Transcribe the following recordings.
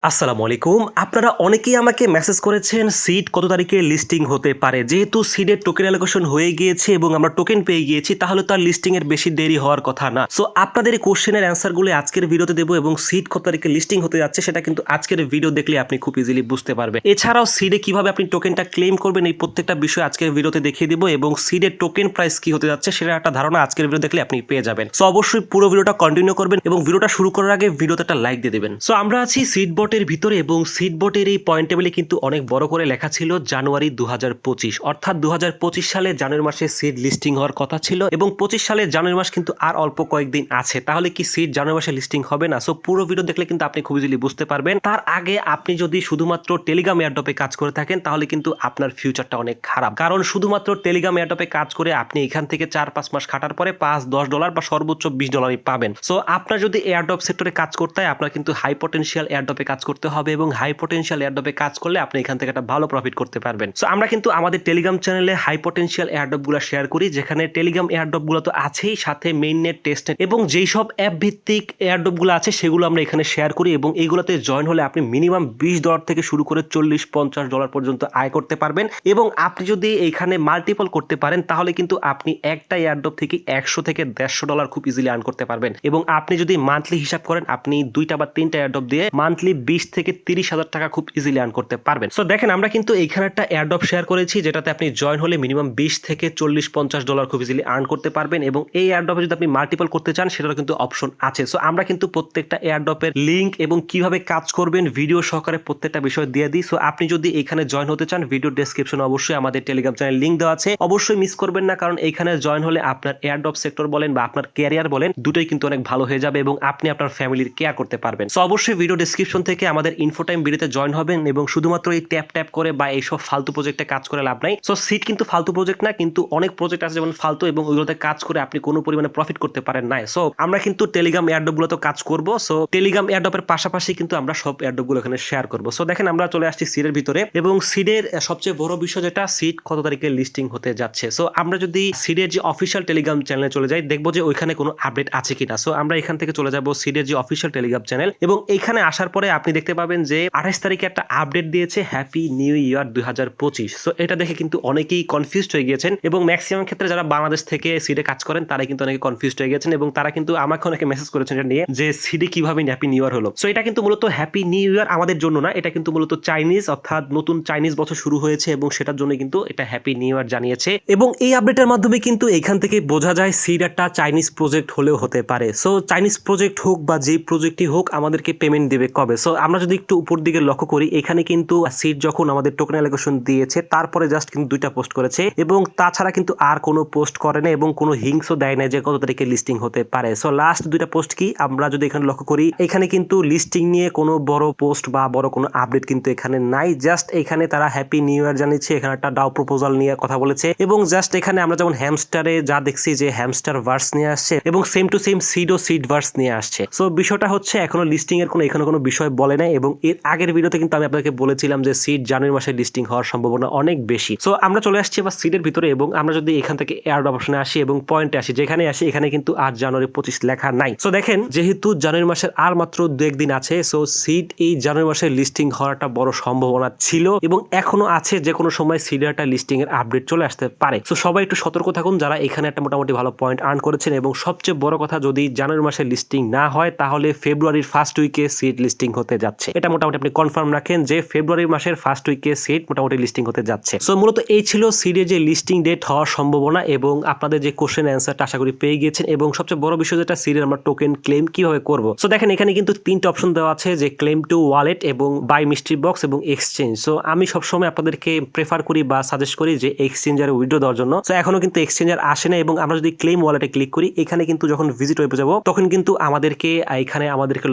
আসসালামু আলাইকুম। আপনারা অনেকেই আমাকে মেসেজ করেছেন সিড কত তারিখে লিস্টিং হতে পারে। যেহেতু সিডের টোকেন অ্যালোকেশন হয়ে গিয়েছে এবং আমরা টোকেন পেয়ে গিয়েছি তাহলে তো আর লিস্টিং এর বেশি দেরি হওয়ার কথা না। সো আপনাদের এই কোশ্চেনের অ্যান্সারগুলো আজকের ভিডিওতে দেব এবং সিড কত তারিখে লিস্টিং হতে যাচ্ছে সেটা কিন্তু আজকের ভিডিও দেখলে আপনি খুব ইজিলি বুঝতে পারবেন। এছাড়াও সিডে কিভাবে আপনি টোকেনটা ক্লেম করবেন এই প্রত্যেকটা বিষয় আজকের ভিডিওতে দেখিয়ে দিব এবং সিডের টোকেন প্রাইস কি হতে যাচ্ছে সেটা একটা ধারণা আজকের ভিডিও দেখলে আপনি পেয়ে যাবেন। সো অবশ্যই পুরো ভিডিওটা কন্টিনিউ করবেন এবং ভিডিওটা শুরু করার আগে ভিডিওতে একটা লাইক দিয়ে দেবেন। সো আমরা আছি সিড বটের ভিতরে এবং সিড বটের এই পয়েন্ট টেবিলে কিন্তু অনেক বড় করে লেখা ছিল জানুয়ারি 2025, অর্থাৎ 2025 সালে জানুয়ারি মাসে সিড লিস্টিং হওয়ার কথা ছিল এবং 25 সালে জানুয়ারি মাস কিন্তু আর অল্প কয়েকদিন আছে। তাহলে কি সিড জানুয়ারি মাসে লিস্টিং হবে না? সো পুরো ভিডিও দেখলে কিন্তু আপনি খুব ইজিলি বুঝতে পারবেন। তার আগে আপনি যদি শুধুমাত্র টেলিগ্রাম এয়ারড্রপে কাজ করে থাকেন তাহলে কিন্তু আপনার ফিউচারটা অনেক খারাপ, কারণ শুধুমাত্র টেলিগ্রাম এয়ারড্রপে কাজ করে আপনি এখান থেকে 4-5 মাস খাটার পরে $5-10 বা সর্বোচ্চ $20 পাবেন। সো আপনার যদি এয়ারড্রপ সেক্টরে কাজ করতে হয় আপনার কিন্তু হাই পটেনশিয়াল এয়ারড্রপে কাজ করতে হবে এবং হাই পটেনশিয়াল এয়ারড্রপে কাজ করলে আপনি এখান থেকে একটা ভালো প্রফিট করতে পারবেন। সো আমরা কিন্তু আমাদের টেলিগ্রাম চ্যানেলে হাই পটেনশিয়াল এয়ারড্রপ গুলো শেয়ার করি, যেখানে টেলিগ্রাম এয়ারড্রপ গুলো তো আছেই, সাথে মেইন নেট, টেস্ট নেট এবং যেই সব অ্যাপ ভিত্তিক এয়ারড্রপ গুলো আছে সেগুলো আমরা এখানে শেয়ার করি এবং এইগুলোতে জয়েন হলে আপনি মিনিমাম $20 থেকে শুরু করে $40-50 পর্যন্ত আয় করতে পারবেন এবং আপনি যদি এখানে মাল্টিপল করতে পারেন তাহলে কিন্তু আপনি একটা এয়ারড্রপ থেকে 100 থেকে $150 খুব ইজিলি আর্ন করতে পারবেন এবং আপনি যদি মান্থলি হিসাব করেন আপনি 2টা বা 3টা এয়ারড্রপ দিয়ে মান্থলি 20 থেকে 30,000 টাকা খুব ইজিলি আর্ন করতে পারবেন। সো দেখেন আমরা কিন্তু এইখানে একটা এয়ারড্রপ শেয়ার করেছি যেটাতে আপনি জয়েন হলে মিনিমাম 20 থেকে $40-50 খুব ইজিলি আর্ন করতে পারবেন এবং এই এয়ারড্রপে যদি আপনি মাল্টিপল করতে চান সেটারও কিন্তু অপশন আছে। সো আমরা কিন্তু প্রত্যেকটা এয়ারড্রপের লিংক এবং কিভাবে কাজ করবেন ভিডিও সহকারে প্রত্যেকটা বিষয় দিয়ে দিই। সো আপনি যদি এখানে জয়েন হতে চান ভিডিও ডেসক্রিপশনে অবশ্যই আমাদের টেলিগ্রাম চ্যানেল লিংক দেওয়া আছে, অবশ্যই মিস করবেন না, কারণ এইখানে জয়েন হলে আপনার এয়ারড্রপ সেক্টর বলেন বা আপনার ক্যারিয়ার বলেন দুটোই কিন্তু অনেক ভালো হয়ে যাবে এবং আপনি আপনার ফ্যামিলির কেয়ার করতে পারবেন। সো অবশ্যই ভিডিও ডেসক্রিপশন থেকে আমাদের ইনফোটাইম ভিডিওতে জয়েন হবেন এবং শুধুমাত্র এই ট্যাপ করে বা এইসব ফালতু প্রজেক্টে কাজ করে লাভ নাই। সো সিট কিন্তু ফালতু প্রজেক্ট না, কিন্তু অনেক প্রজেক্ট আছে যেমন ফালতু এবং ওইগুলোতে কাজ করে আপনি কোনো পরিমাণে প্রফিট করতে পারেন না। সো আমরা কিন্তু টেলিগ্রাম এয়ারড্রপ গুলোতে কাজ করব। সো টেলিগ্রাম এয়ারড্রপের পাশাপাশি কিন্তু আমরা সব এয়ারড্রপ গুলো এখানে শেয়ার করব। সো দেখেন আমরা চলে আসছি সিডের ভিতরে এবং সিডের সবচেয়ে বড় বিষয় যেটা সিড কত তারিখে লিস্টিং হতে যাচ্ছে। সো আমরা যদি সিডের যে অফিসিয়াল টেলিগ্রাম চ্যানেলে চলে যাই দেখবো যে ওইখানে কোনো আপডেট আছে কিনা। সো আমরা এখান থেকে চলে যাব সিডের যে অফিসিয়াল টেলিগ্রাম চ্যানেল এবং এইখানে আসার পরে আপনি দেখতে পাবেন যে 28 তারিখে একটা আপডেট দিয়েছে হ্যাপি নিউ ইয়ার 2025। সো এটা দেখে কিন্তু অনেকেই কনফিউজড হয়ে গিয়েছেন এবং ম্যাক্সিমাম ক্ষেত্রে যারা বাংলাদেশ থেকে সিডে কাজ করেন তারা কিন্তু অনেকে কনফিউজড হয়ে গেছেন এবং তারা কিন্তু আমাকে অনেকে মেসেজ করেছেন এটা নিয়ে যে সিডে কিভাবে হ্যাপি নিউ ইয়ার হলো। সো এটা কিন্তু মূলত হ্যাপি নিউ ইয়ার আমাদের জন্য না, এটা কিন্তু মূলত চাইনিজ, অর্থাৎ নতুন চাইনিজ বছর শুরু হয়েছে এবং সেটার জন্য কিন্তু এটা হ্যাপি নিউ ইয়ার জানিয়েছে এবং এই আপডেটের মাধ্যমে কিন্তু এখান থেকে বোঝা যায় সিড একটা চাইনিজ প্রজেক্ট হলেও হতে পারে। সো চাইনিজ প্রজেক্ট হোক বা যে প্রজেক্টই হোক আমাদেরকে পেমেন্ট দেবে কবে। সো আমরা যদি একটু উপর দিকে লক্ষ্য করি এখানে কিন্তু সিড যখন আমাদের টোকেন অ্যালোকেশন দিয়েছে তারপরে জাস্ট কিন্তু 2টা পোস্ট করেছে এবং তাছাড়া কিন্তু আর কোনো পোস্ট করে না এবং কোনো হিংসও দেয় না যে কত তারিখে লিস্টিং হতে পারে। সো লাস্ট 2টা পোস্ট কি আমরা যদি এখানে লক্ষ্য করি এখানে কিন্তু লিস্টিং নিয়ে কোনো বড় পোস্ট বা বড় কোনো আপডেট কিন্তু এখানে নাই। জাস্ট এখানে তারা হ্যাপি নিউ ইয়ার জানিয়েছে, এখানে একটা ডাও প্রপোজাল নিয়ে কথা বলেছে এবং জাস্ট এখানে আমরা যেমন হ্যামস্টারে যা দেখছি যে হ্যামস্টার ভার্স নিয়ে আসছে এবং সেম টু সেম সিডও সিড ভার্স নিয়ে আসছে। সো বিষয়টা হচ্ছে এখনো লিস্টিং এর কোনো এখানে কোনো বিষয় বলে নাই এবং এর আগের ভিডিওতে কিন্তু আমি আপনাকে বলেছিলাম যে সিড জানুয়ারি মাসে লিস্টিং হওয়ার সম্ভাবনা অনেক বেশি। সো আমরা চলে আসছি এবার সিডের ভিতরে এবং আমরা যদি এখান থেকে এয়ারড্রপ অপশনে আসি এবং পয়েন্টে আসি, যেখানে আসি এখানে কিন্তু আর জানুয়ারি 25 লেখা নাই। সো দেখেন যেহেতু জানুয়ারি মাসের আর মাত্র 2-1 দিন আছে, সো সিড এই জানুয়ারি মাসে লিস্টিং হওয়ার একটা বড় সম্ভাবনা ছিল এবং এখনো আছে, যে কোনো সময় সিডের একটা লিস্টিং এর আপডেট চলে আসতে পারে। সো সবাই একটু সতর্ক থাকুন যারা এখানে একটা মোটামুটি ভালো পয়েন্ট আর্ন করেছেন এবং সবচেয়ে বড় কথা যদি জানুয়ারি মাসে লিস্টিং না হয় তাহলে ফেব্রুয়ারির ফার্স্ট উইকে সিড লিস্টিং হতে যাচ্ছে। এটা মোটামুটি আপনি কনফার্ম রাখেন যে ফেব্রুয়ারি মাসের ফার্স্ট উইকে সিড মোটামুটি লিস্টিং হতে যাচ্ছে। সো মূলত এই ছিল সিডে যে লিস্টিং ডেট হওয়ার সম্ভাবনা এবং আপনাদের যে কোশ্চেন অ্যান্সারটা আশা করি পেয়ে গিয়েছেন এবং সবচেয়ে বড় বিষয় যেটা সিডের আমরা টোকেন ক্লেম কিভাবে করব। সো দেখেন এখানে কিন্তু 3টা অপশন দেওয়া আছে যে ক্লেম টু ওয়ালেট এবং বাই মিস্ট্রি বক্স এবং এক্সচেঞ্জ। সো আমি সবসময় আপনাদেরকে প্রেফার করি বা সাজেস্ট করি যে এক্সচেঞ্জারে উইথড্র দেওয়ার জন্য। সো এখনো কিন্তু এক্সচেঞ্জার আসে না এবং আমরা যদি ক্লেম ওয়ালেটে ক্লিক করি এখানে কিন্তু যখন ভিজিট ওয়েবে যাব তখন কিন্তু আমাদেরকে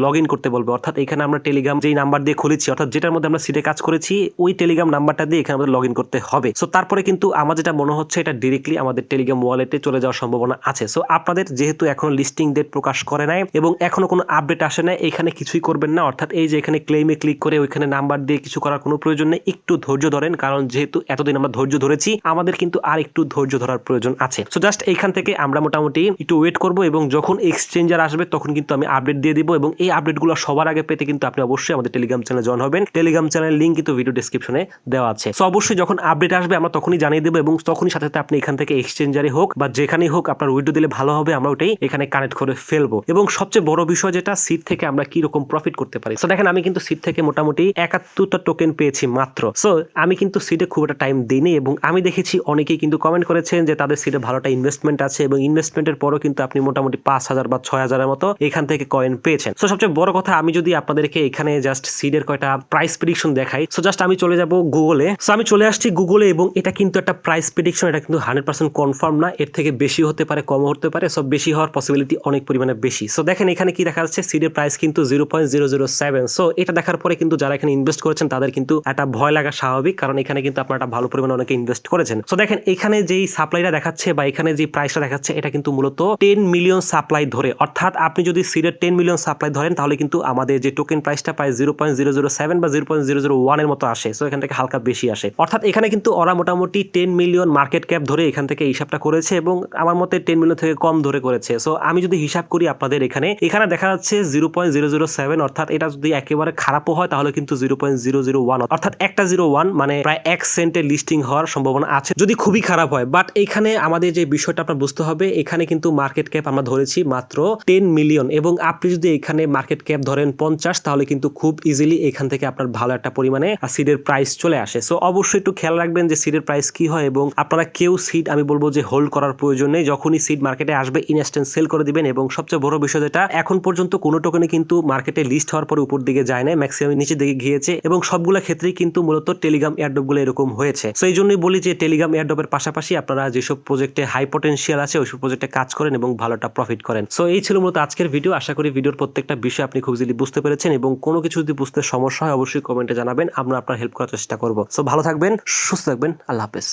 লগ ইন করতে বলবে, অর্থাৎ এখানে আমরা টেলিগ্রাম যেই নাম্বার দিয়ে খুলেছি অর্থাৎ যেটার মধ্যে আমরা সিডে কাজ করেছি ওই টেলিগ্রাম নাম্বারটা দিয়ে এখানে আমাদের লগ ইন করতে হবে। সো তারপরে কিন্তু আমার যেটা মনে হচ্ছে এটা ডিরেক্টলি আমাদের টেলিগ্রাম ওয়ালেটে চলে যাওয়ার সম্ভাবনা আছে। সো আপনাদের যেহেতু এখনো লিস্টিং ডেট প্রকাশ করে নাই এবং এখনো কোনো আপডেট আসে না এখানে কিছুই করবেন না, অর্থাৎ এই যে এখানে ক্লেমে ক্লিক করে ওইখানে নাম্বার দিয়ে কিছু করার কোনো প্রয়োজন নেই, একটু ধৈর্য ধরেন, কারণ যেহেতু এতদিন আমরা ধৈর্য ধরেছি আমাদের কিন্তু আর একটু ধৈর্য ধরার প্রয়োজন আছে। সো জাস্ট এইখান থেকে আমরা মোটামুটি একটু ওয়েট করব এবং যখন এক্সচেঞ্জার আসবে তখন কিন্তু আমি আপডেট দিয়ে দিব এবং এই আপডেটগুলো সবার আগে পেতে কিন্তু আপনি আপনি অবশ্যই আমাদের টেলিগ্রাম চ্যানেলে জয়েন হবেন। টেলিগ্রাম চ্যানেলের লিঙ্ক কিন্তু ভিডিও ডেসক্রিপশনে দেওয়া আছে। সো অবশ্যই যখন আপডেট আসবে আমরা তখনই জানিয়ে দেবো এবং তখনই সাথে সাথে আপনি এখান থেকে এক্সচেঞ্জারে হোক বা যেখানেই হোক আপনার উইথড্র দিলে ভালো হবে, আমরা ওটাই এখানে কানেক্ট করে ফেলবো। এবং সবচেয়ে বড় বিষয় যেটা, সিট থেকে আমরা কি রকম প্রফিট করতে পারি। সো দেখেন আমি কিন্তু সিট থেকে মোটামুটি 71টা টোকেন পেয়েছি মাত্র। সো আমি কিন্তু সিটে খুব একটা টাইম দিইনি এবং আমি দেখেছি অনেকেই কিন্তু কমেন্ট করেছেন যে তাদের সিটে ভালোটা ইনভেস্টমেন্ট আছে এবং ইনভেস্টমেন্টের পরও কিন্তু আপনি মোটামুটি 5000 বা 6000 মতো এখান থেকে কয়েন পেয়েছেন। সো সবচেয়ে বড় কথা, আমি যদি আপনাদেরকে এখানে জাস্ট সিডের কয়টা প্রাইস প্রেডিকশন দেখাই। সো জাস্ট আমি চলে যাব গুগলে। সো আমি চলে আসছি গুগলে এবং এটা কিন্তু একটা প্রাইস প্রেডিকশন, এটা কিন্তু 100% কনফার্ম না, এর থেকে বেশি হতে পারে কম হতে পারে। সো বেশি হওয়ার পসিবিলিটি অনেক পরিমাণে বেশি। সো দেখেন এখানে কি দেখা যাচ্ছে, সিডের প্রাইস কিন্তু 0.007। সো এটা দেখার পরে কিন্তু যারা এখানে ইনভেস্ট করেছেন তাদের কিন্তু একটা ভয় লাগা স্বাভাবিক, কারণ এখানে কিন্তু আপনারা একটা ভালো পরিমাণে অনেকে ইনভেস্ট করেছেন। সো দেখেন এখানে যেই সাপ্লাইটা দেখাচ্ছে বা এখানে যে প্রাইসটা দেখাচ্ছে এটা কিন্তু মূলত 10 মিলিয়ন সাপ্লাই ধরে, অর্থাৎ আপনি যদি সিডের 10 মিলিয়ন সাপ্লাই ধরেন তাহলে কিন্তু আমাদের যে টোকেন প্রাইসটা পায় 0.007 বা 0.001 এর মতো আসে। সো এখান থেকে হালকা বেশি আসে, অর্থাৎ এখানে কিন্তু ওরা মোটামুটি 10 মিলিয়ন মার্কেট ক্যাপ ধরে এখান থেকে হিসাবটা করেছে এবং আমার মতে 10 মিলিয়ন থেকে কম ধরে করেছে। সো আমি যদি হিসাব করি আপনাদের এখানে দেখা যাচ্ছে 0.007, অর্থাৎ এটা যদি একেবারে খারাপও হয় তাহলে কিন্তু 0.001, অর্থাৎ একটা 01 মানে প্রায় 1 সেন্টের লিস্টিং হওয়ার সম্ভাবনা আছে যদি খুবই খারাপ হয়। বাট এখানে আমাদের যে বিষয়টা আপনার বুঝতে হবে, এখানে কিন্তু মার্কেট ক্যাপ আমরা ধরেছি মাত্র 10 মিলিয়ন এবং আপনি যদি এখানে মার্কেট ক্যাপ ধরেন 50 তাহলে কিন্তু খুব ইজিলি এখান থেকে আপনার ভালো একটা পরিমাণে সিডের প্রাইস চলে আসে। সো অবশ্যই একটু খেয়াল রাখবেন যে সিডের প্রাইস কি হয় এবং আপনারা কেউ সিড আমি বলবো যে হোল্ড করার প্রয়োজন নেই। যখনই সিড মার্কেটে আসবে ইনস্ট্যান্ট সেল করে দিবেন। এবং সবচেয়ে বড় বিষয় যেটা, এখন পর্যন্ত কোনো টোকেনে কিন্তু মার্কেটে লিস্ট হওয়ার পরে উপর দিকে যায় না, ম্যাক্সিমাম নিচের দিকে গিয়েছে এবং সবগুলো ক্ষেত্রেই কিন্তু মূলত টেলিগ্রাম এয়ারড্রপ গুলো এরকম হয়েছে। সো এই জন্যই বলি যে টেলিগ্রাম এয়ারড্রপের পাশাপাশি আপনারা যেসব প্রজেক্টে হাই পটেনশিয়াল আছে ওইসব প্রজেক্টে কাজ করেন এবং ভালোটা প্রফিট করেন। সো এই ছিল মূলত আজকের ভিডিও। আশা করি ভিডিওর প্রত্যেকটা বিষয় আপনি খুব ইজিলি বুঝতে পেরেছেন এবং কোনো কিছু যদি বুঝতে সমস্যা হয় অবশ্যই কমেন্টে জানাবেন, আমরা আপনার হেল্প করার চেষ্টা করব। সো ভালো থাকবেন, সুস্থ থাকবেন, আল্লাহ হাফেজ।